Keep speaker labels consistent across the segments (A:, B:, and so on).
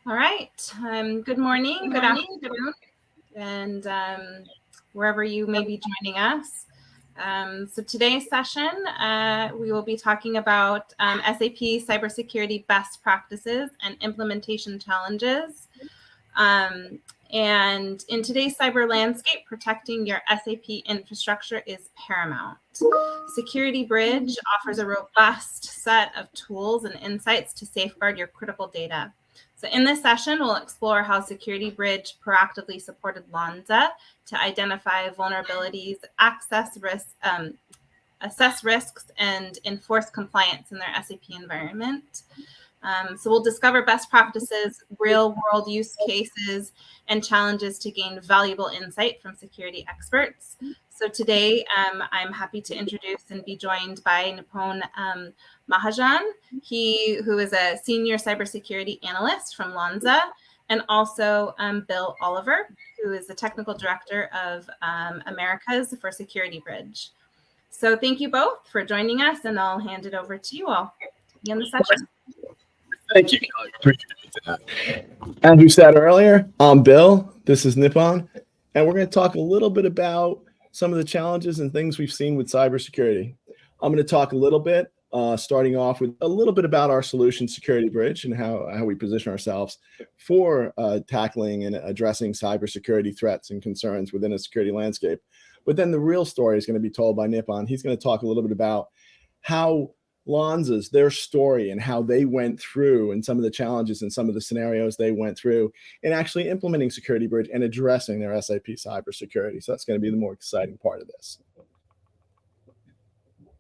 A: All right. Good morning, good afternoon, and wherever you may be joining us. So today's session, we will be talking about SAP cybersecurity best practices and implementation challenges. And in today's cyber landscape, protecting your SAP infrastructure is paramount. Security Bridge offers a robust set of tools and insights to safeguard your critical data. So in this session, we'll explore how Security Bridge proactively supported Lonza to identify vulnerabilities, assess risks, and enforce compliance in their SAP environment. So we'll discover best practices, real-world use cases, and challenges to gain valuable insight from security experts. So today, I'm happy to introduce and be joined by Nipun Mahajan, who is a senior cybersecurity analyst from Lonza, and also Bill Oliver, who is the technical director of Americas for Security Bridge. So thank you both for joining us, and I'll hand it over to you all to begin the session.
B: Thank you, Kelly. Appreciate that. As we said earlier, I'm Bill. This is Nippon, and we're going to talk a little bit about some of the challenges and things we've seen with cybersecurity. I'm going to talk a little bit, starting off with a little bit about our solution, Security Bridge, and how we position ourselves for tackling and addressing cybersecurity threats and concerns within a security landscape. But then the real story is going to be told by Nippon. He's going to talk a little bit about how Lonza's, their story and how they went through and some of the challenges and some of the scenarios they went through in actually implementing Security Bridge and addressing their SAP cybersecurity. So that's going to be the more exciting part of this.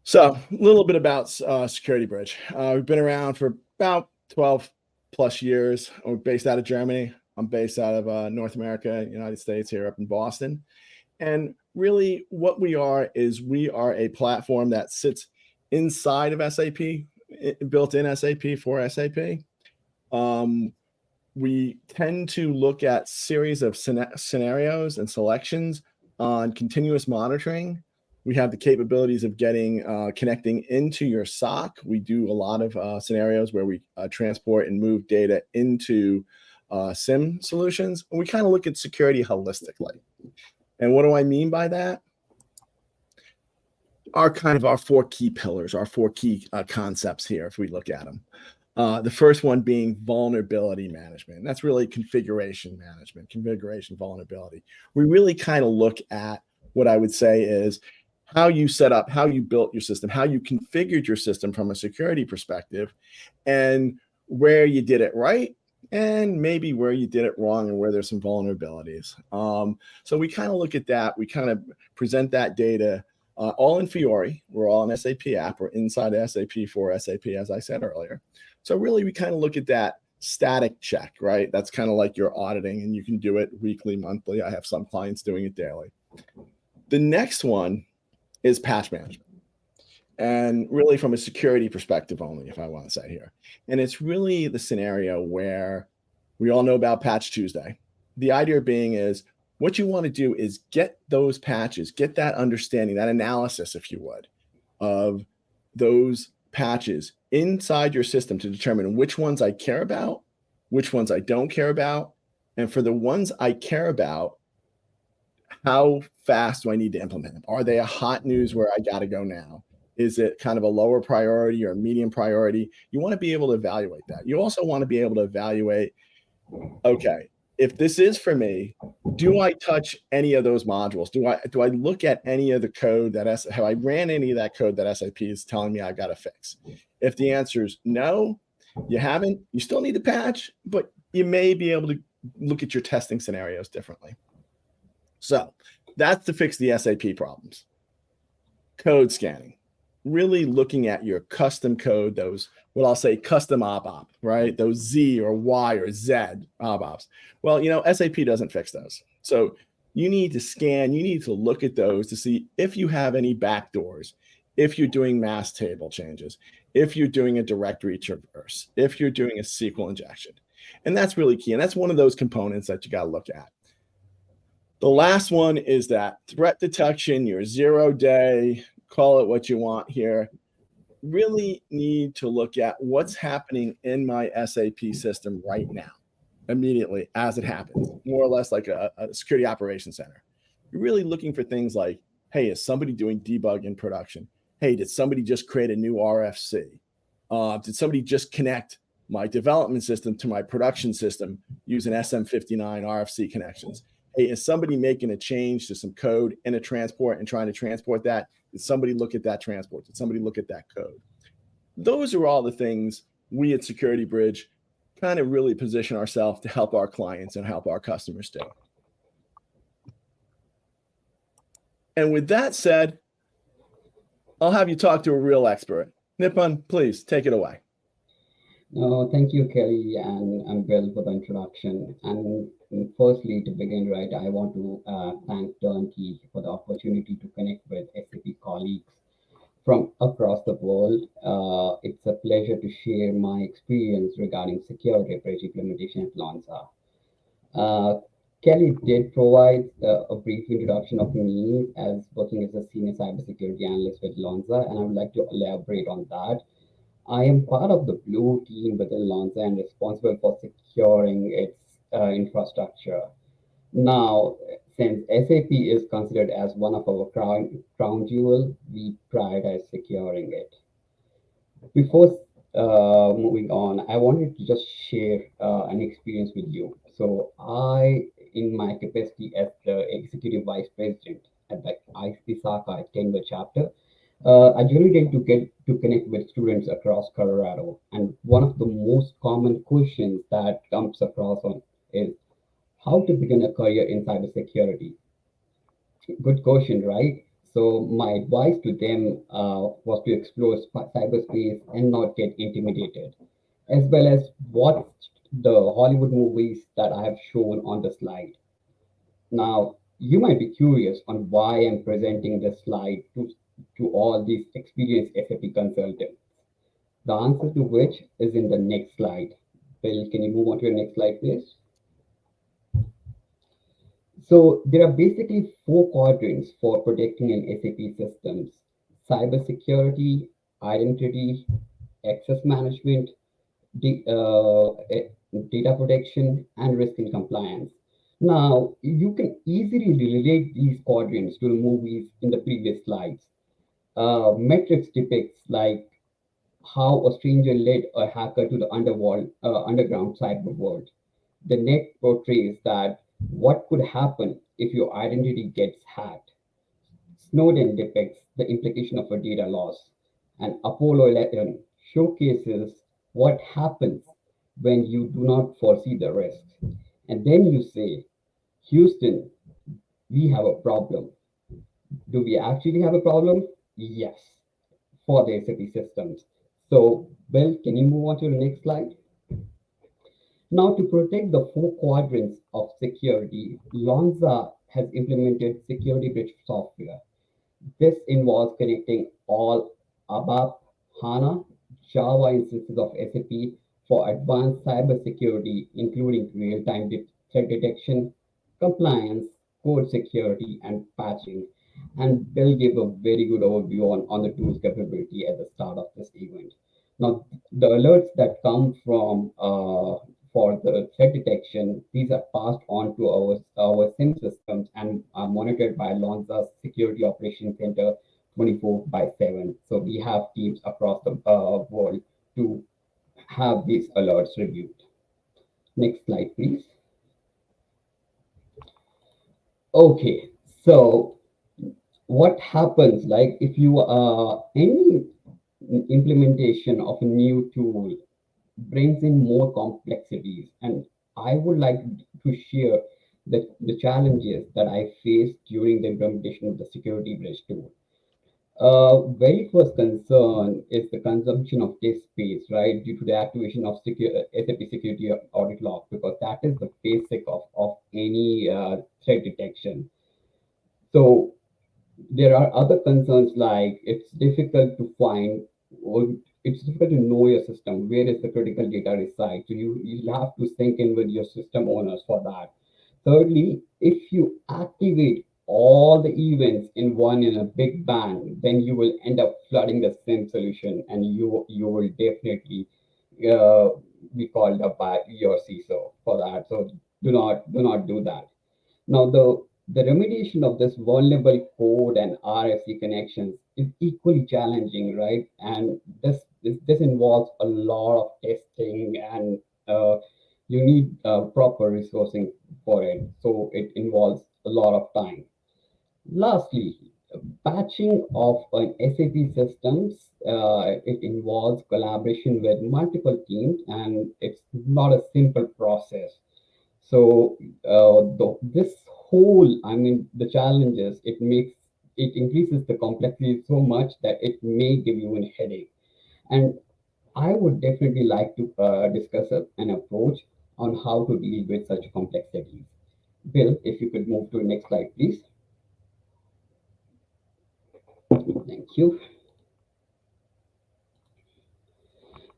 B: So a little bit about Security Bridge. We've been around for about 12 plus years. We're based out of Germany. I'm based out of North America, United States, here up in Boston. And really what we are is we are a platform that sits inside of SAP, built in SAP for SAP. We tend to look at series of scenarios and selections on continuous monitoring. We have the capabilities of connecting into your SOC. We do a lot of scenarios where we transport and move data into SIM solutions. And we kind of look at security holistically. And what do I mean by that? Our four key pillars, our four key concepts here, if we look at them. The first one being vulnerability management. And that's really configuration management, configuration vulnerability. We really kind of look at what I would say is how you set up, how you built your system, how you configured your system from a security perspective, and where you did it right, and maybe where you did it wrong and where there's some vulnerabilities. So we kind of look at that. We kind of present that data all in Fiori. We're all an SAP app. We're inside SAP for SAP, as I said earlier. So really, we kind of look at that static check, right? That's kind of like your auditing, and you can do it weekly, monthly. I have some clients doing it daily. The next one is patch management. And really from a security perspective only, if I want to say here. And it's really the scenario where we all know about Patch Tuesday. The idea being is, what you want to do is get those patches, get that understanding, that analysis, if you would, of those patches inside your system to determine which ones I care about, which ones I don't care about. And for the ones I care about, how fast do I need to implement them? Are they a hot news where I got to go now? Is it kind of a lower priority or a medium priority? You want to be able to evaluate that. You also want to be able to evaluate, okay, if this is for me, do I touch any of those modules? Do I look at any of the code have I ran any of that code that SAP is telling me I got to fix? If the answer is no, you haven't, you still need to patch, but you may be able to look at your testing scenarios differently. So that's to fix the SAP problems. Code scanning. Really looking at your custom code, those, what I'll say, custom ABAP, right? Those Z or Y or Z ABAPs. Well, SAP doesn't fix those. So you need to scan, you need to look at those to see if you have any backdoors, if you're doing mass table changes, if you're doing a directory traverse, if you're doing a SQL injection. And that's really key. And that's one of those components that you got to look at. The last one is that threat detection, your 0-day, call it what you want here, really need to look at what's happening in my SAP system right now. immediately as it happens, more or less like a security operations center. You're really looking for things like, hey, is somebody doing debug in production? Hey, did somebody just create a new RFC? Did somebody just connect my development system to my production system using SM59 RFC connections? Hey, is somebody making a change to some code in a transport and trying to transport that? Did somebody look at that transport? Did somebody look at that code? Those are all the things we at Security Bridge kind of really position ourselves to help our clients and help our customers do. And with that said, I'll have you talk to a real expert. Nipun, please take it away.
C: No, thank you, Kelly and Bill, for the introduction. And firstly, to begin, right, I want to thank Turnkey for the opportunity to connect with SAP colleagues from across the world. It's a pleasure to share my experience regarding security bridge implementation at Lonza. Uh, Kelly did provide a brief introduction of me as working as a senior cybersecurity analyst with Lonza, and I would like to elaborate on that. I am part of the blue team within Lonza and responsible for securing its infrastructure. Now, since SAP is considered as one of our crown jewel, we prioritize securing it. Before moving on, I wanted to just share an experience with you. So, in my capacity as the executive vice president at the ISACA Denver chapter, I generally tend to get to connect with students across Colorado, and one of the most common questions that comes across on is how to begin a career in cybersecurity. Good question, right? So my advice to them was to explore cyberspace and not get intimidated, as well as watch the Hollywood movies that I have shown on the slide. Now, you might be curious on why I'm presenting this slide to all these experienced SAP consultants. The answer to which is in the next slide. Bill, can you move on to your next slide, please? So there are basically four quadrants for protecting an SAP systems: cybersecurity, identity, access management, data protection, and risk and compliance. Now, you can easily relate these quadrants to the movies in the previous slides. Metrics depicts like how a stranger led a hacker to the underground cyber world. The net portrays that what could happen if your identity gets hacked. Snowden depicts the implication of a data loss, and Apollo 11 showcases what happens when you do not foresee the risks. And then you say, Houston, we have a problem. Do we actually have a problem? Yes, for the SAP systems. So, Bill, can you move on to the next slide? Now, to protect the four quadrants of security, Lonza has implemented security bridge software. This involves connecting all ABAP, HANA, Java instances of SAP for advanced cybersecurity, including real-time threat detection, compliance, code security, and patching. And they'll give a very good overview on the tool's capability at the start of this event. Now, the alerts that come from for the threat detection, these are passed on to our SIM systems and are monitored by Lonza's Security Operations Center 24 by 7. So we have teams across the world to have these alerts reviewed. Next slide, please. Okay, so what happens like if you any implementation of a new tool brings in more complexities, and I would like to share the challenges that I faced during the implementation of the security bridge tool. Very first concern is the consumption of disk space, right, due to the activation of SAP security audit log, because that is the basic of any threat detection. So there are other concerns like it's difficult to find, or it's difficult to know your system, where is the critical data reside. So you have to sync in with your system owners for that. Thirdly, if you activate all the events in a big bang, then you will end up flooding the SIM solution, and you will definitely uh, be called up by your CISO for that. that. So do not do that. Now, the remediation of this vulnerable code and RFC connections is equally challenging, right? And this involves a lot of testing, and you need proper resourcing for it. So it involves a lot of time. Lastly, patching of an SAP systems, it involves collaboration with multiple teams, and it's not a simple process. So this whole, I mean, the challenges, it increases the complexity so much that it may give you a headache. And I would definitely like to discuss an approach on how to deal with such complexities. Bill, if you could move to the next slide, please. Thank you.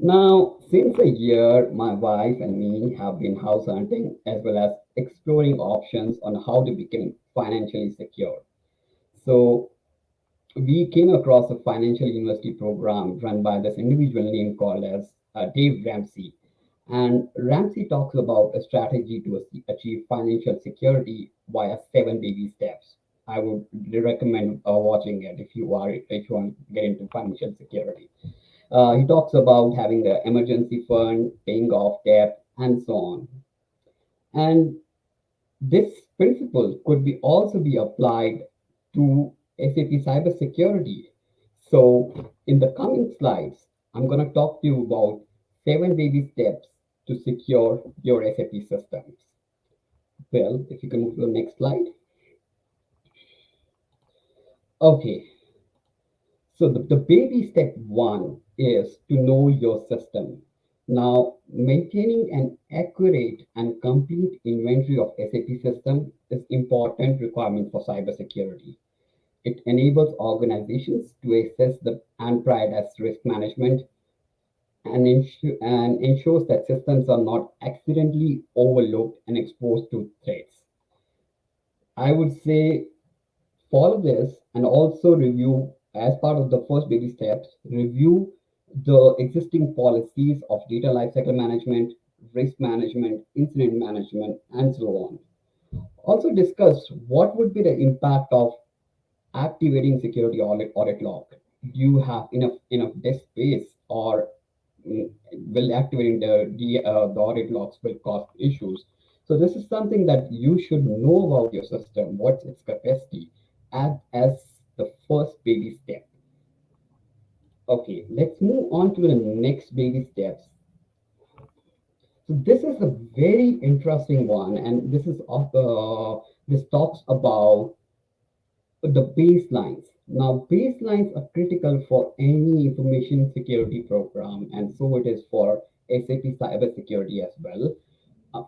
C: Now, since a year, my wife and me have been house hunting as well as exploring options on how to become financially secure. So, we came across a financial university program run by this individual named called as Dave Ramsey. And Ramsey talks about a strategy to achieve financial security via 7 baby steps. I would recommend watching it if you want to get into financial security. He talks about having an emergency fund, paying off debt, and so on. And this principle could be also be applied to SAP cybersecurity. So in the coming slides, I'm going to talk to you about 7 baby steps to secure your SAP systems. Well, if you can move to the next slide. Okay, so the baby step one is to know your system. Now, maintaining an accurate and complete inventory of SAP system is important requirement for cybersecurity. It enables organizations to assess the and prioritize risk management, and ensures that systems are not accidentally overlooked and exposed to threats. I would say follow this and also review, as part of the first baby steps, review the existing policies of data lifecycle management, risk management, incident management, and so on. Also discuss what would be the impact of activating security audit log. Do you have enough disk space, or mm, will activating the audit logs will cause issues? So this is something that you should know about your system, what's its capacity, as the first baby step. Okay, let's move on to the next baby steps. So this is a very interesting one, and this talks about the baselines. Now, baselines are critical for any information security program, and so it is for SAP cybersecurity as well.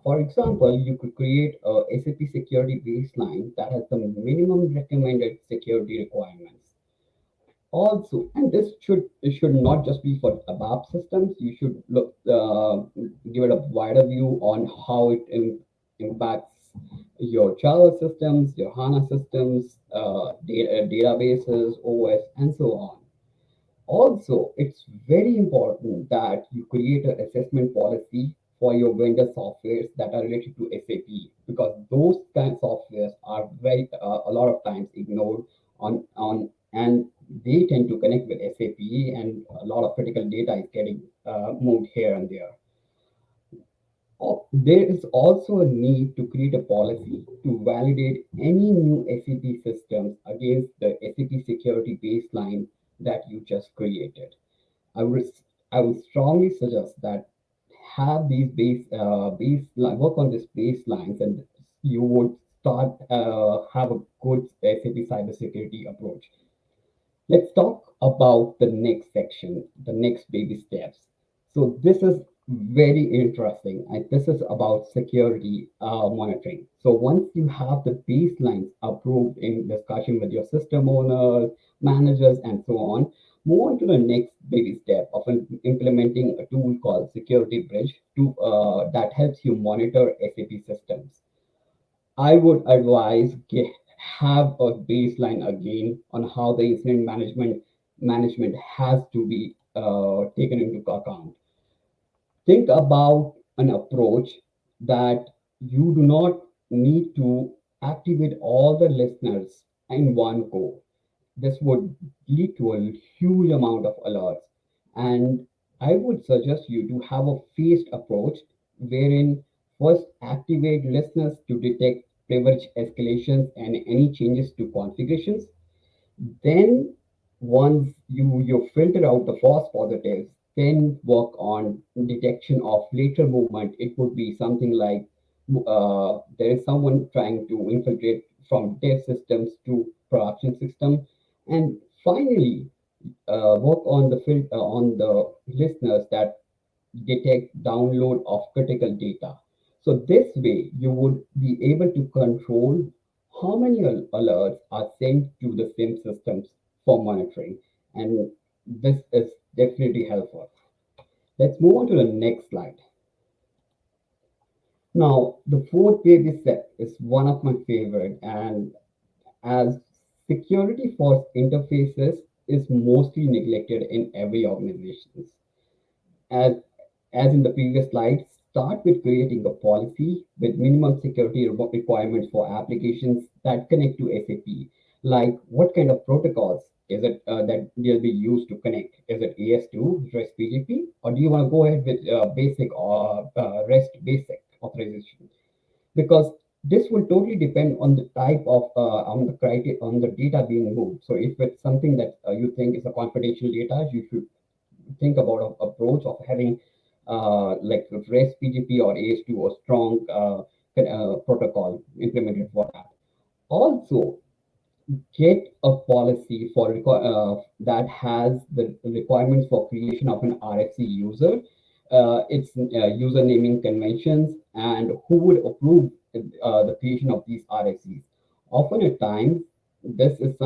C: For example, you could create a SAP security baseline that has the minimum recommended security requirements. Also, and this should not just be for ABAP systems. You should give it a wider view on how it impacts your Java systems, your HANA systems, databases, OS, and so on. Also, it's very important that you create an assessment policy for your vendor softwares that are related to SAP, because those kinds of softwares are very a lot of times ignored on and they tend to connect with SAP, and a lot of critical data is getting moved here and there. There is also a need to create a policy to validate any new SAP systems against the SAP security baseline that you just created. I would I would strongly suggest that have these baseline work on these baselines, and you would start have a good SAP cybersecurity approach. Let's talk about the next section, the next baby steps. So this is very interesting. This is about security monitoring. So once you have the baselines approved in discussion with your system owners, managers, and so on, move on to the next baby step of implementing a tool called Security Bridge to that helps you monitor SAP systems. I would advise have a baseline again on how the incident management has to be taken into account. Think about an approach that you do not need to activate all the listeners in one go. This would lead to a huge amount of alerts. And I would suggest you to have a phased approach wherein first activate listeners to detect privilege escalations and any changes to configurations. Then once you filter out the false positives, then work on detection of later movement. It could be something like there is someone trying to infiltrate from dev systems to production system. And finally, work on on the listeners that detect download of critical data. So this way, you would be able to control how many alerts are sent to the SIM systems for monitoring. And this is definitely helpful. Let's move on to the next slide. Now, the fourth baby step is one of my favorite, and as security for interfaces is mostly neglected in every organization. As, as in the previous slide, start with creating a policy with minimum security requirements for applications that connect to SAP. Like what kind of protocols is it that will be used to connect? Is it AS2, REST BGP, or do you want to go ahead with basic or REST basic authorization? Because this will totally depend on the type of on the criteria on the data being moved. So if it's something that you think is a confidential data, you should think about an approach of having like REST PGP or AS2 or strong protocol implemented for that. Also, get a policy for that has the requirements for creation of an RFC user, its user naming conventions, and who would approve the creation of these RFCs. Often at times, this is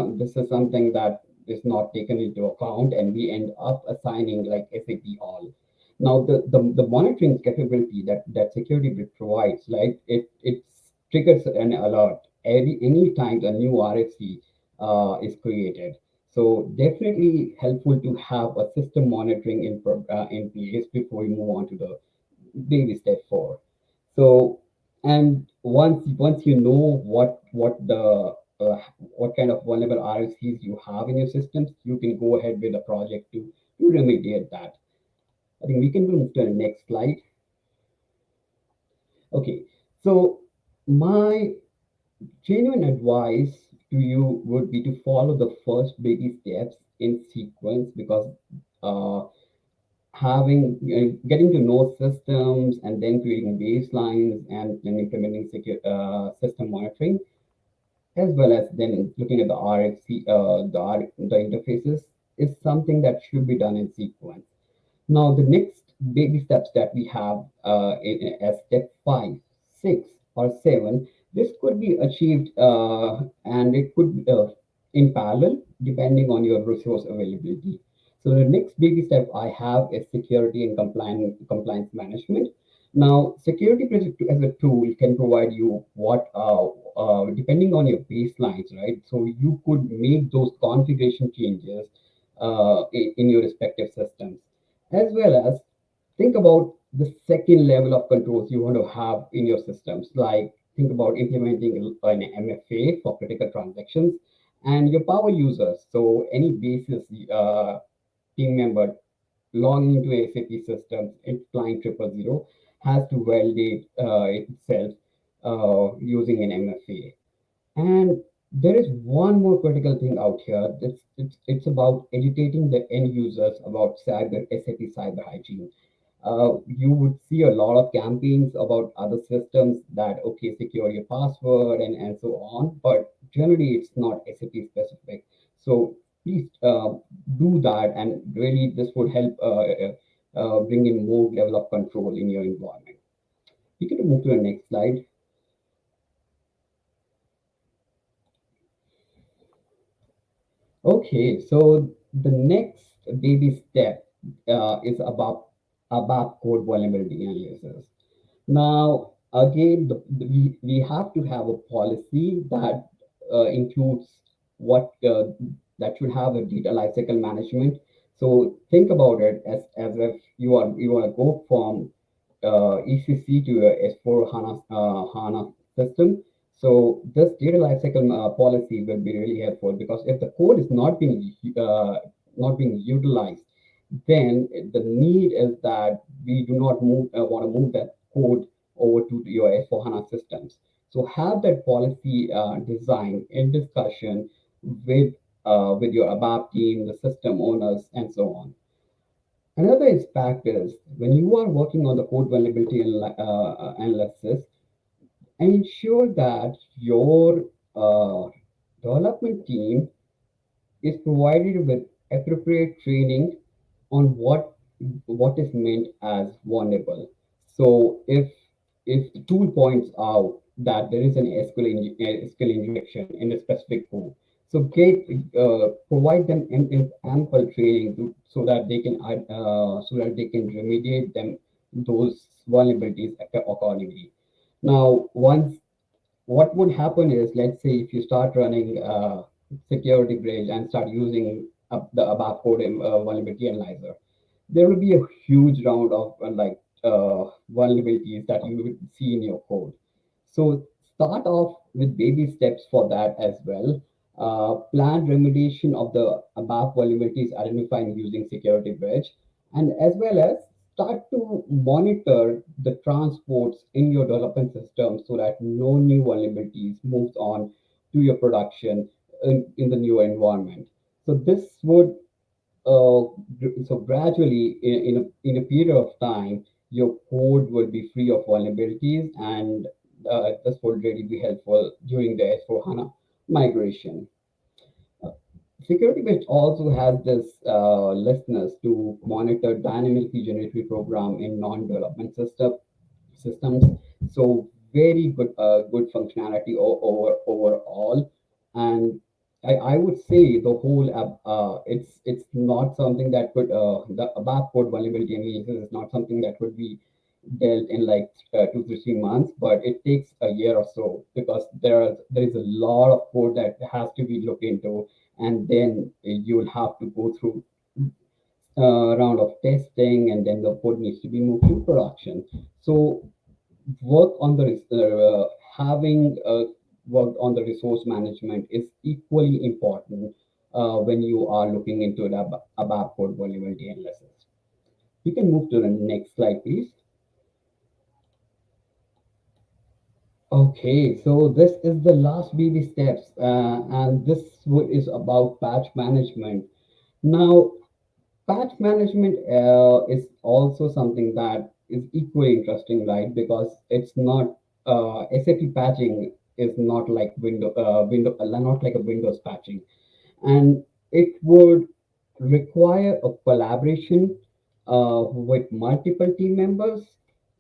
C: something that is not taken into account, and we end up assigning like SAP all. Now, the monitoring capability that security bit provides, like it triggers an alert any time a new RFC is created. So definitely helpful to have a system monitoring in place before we move on to the baby step four. So and once you know what kind of vulnerable RFCs you have in your systems, you can go ahead with a project to remediate that. I think we can move to the next slide. Okay, so my genuine advice to you would be to follow the first baby steps in sequence because uh, having getting to know systems and then creating baselines and then implementing secure system monitoring as well as then looking at the RFC the interfaces is something that should be done in sequence. Now, the next baby steps that we have as step five, six, or seven, this could be achieved and it could in parallel depending on your resource availability. So the next baby step I have is security and compliance management. Now, security project as a tool can provide you what depending on your baselines, right? So you could make those configuration changes in your respective systems as well as think about the second level of controls you want to have in your systems. Like think about implementing an MFA for critical transactions and your power users. So any basis team member logging into SAP systems in client 000 has to validate itself using an MFA. And there is one more critical thing out here. It's about educating the end users about SAP cyber hygiene. You would see a lot of campaigns about other systems that, okay, secure your password and so on, but generally it's not SAP specific. So please do that, and really this would help bring in more level of control in your environment. You can move to the next slide. Okay, so the next baby step is about code vulnerability analysis. Now, again, we have to have a policy that includes what that should have a data lifecycle management. So think about it as if you want to go from ECC to your S4 HANA system. So this data lifecycle policy will be really helpful, because if the code is not being utilized, then the need is that we do not want to move that code over to your S4 HANA systems. So have that policy design in discussion with your ABAP team, the system owners, and so on. Another aspect is when you are working on the code vulnerability analysis, ensure that your development team is provided with appropriate training on what is meant as vulnerable. So if the tool points out that there is an SQL injection in a specific code, so provide them ample training so that they can remediate them those vulnerabilities accordingly. Now, once what would happen is, let's say if you start running security bridge and start using the ABAP code vulnerability analyzer, there will be a huge round of vulnerabilities that you will see in your code. So start off with baby steps for that as well. Plan remediation of the ABAP vulnerabilities identified using security bridge, and as well as start to monitor the transports in your development system so that no new vulnerabilities moves on to your production in the new environment. So this would so gradually in a period of time, your code will be free of vulnerabilities, and this would really be helpful during the S4 HANA migration. Security Bridge also has this listeners to monitor dynamically generated program in non-development systems. So very good functionality overall, and I would say the whole app it's not something that could the ABAP code vulnerability analysis is not something that would be dealt in like 2 to 3 months, but it takes a year or so, because there is a lot of code that has to be looked into, and then you will have to go through round of testing, and then the code needs to be moved to production. So work on the having worked on the resource management is equally important when you are looking into the ABAP code vulnerability analysis. You can move to the next slide, please. Okay, so this is the last baby steps, and this is about patch management. Now, patch management is also something that is equally interesting, right? Because it's not SAP patching is not like not like a Windows patching, and it would require a collaboration with multiple team members.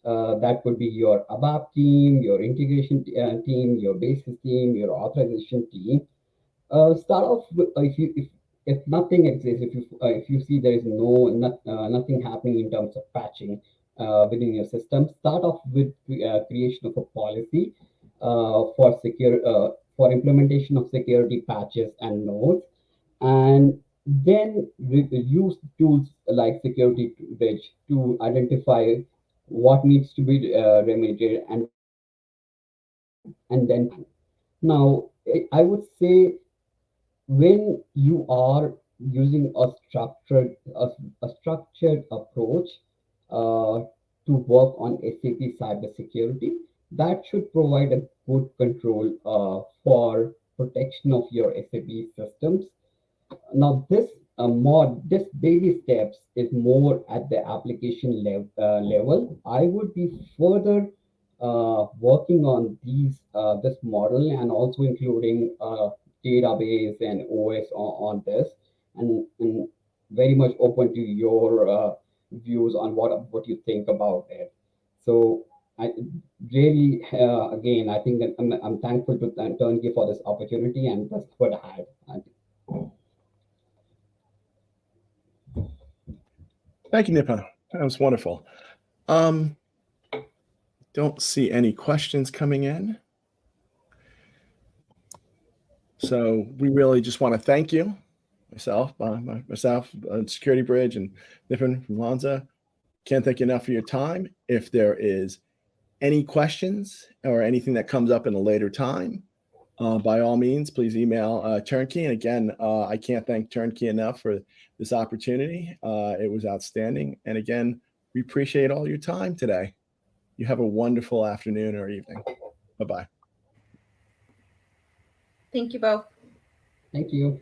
C: That could be your ABAP team, your integration team, your basis team, your authorization team. Start off with, if nothing exists, if you see there is nothing happening in terms of patching within your system, start off with creation of a policy for implementation of security patches and nodes, and then use tools like Security Bridge to identify what needs to be remediated, and then now I would say when you are using a structured approach uh, to work on SAP cybersecurity, that should provide a good control for protection of your SAP systems. Now, this baby steps is more at the application level. I would be further working on this model, and also including database and OS on this, and very much open to your views on what you think about it. So I really, again, I think that I'm thankful to Turnkey for this opportunity, and that's what I had.
B: Thank you, Nipa. That was wonderful. Don't see any questions coming in. So we really just want to thank you, myself, Security Bridge, and Nipan from Lanza, Can't thank you enough for your time. If there is any questions or anything that comes up in a later time, by all means, please email Turnkey. And again, I can't thank Turnkey enough for this opportunity. It was outstanding. And again, we appreciate all your time today. You have a wonderful afternoon or evening. Bye-bye.
A: Thank you both.
C: Thank you.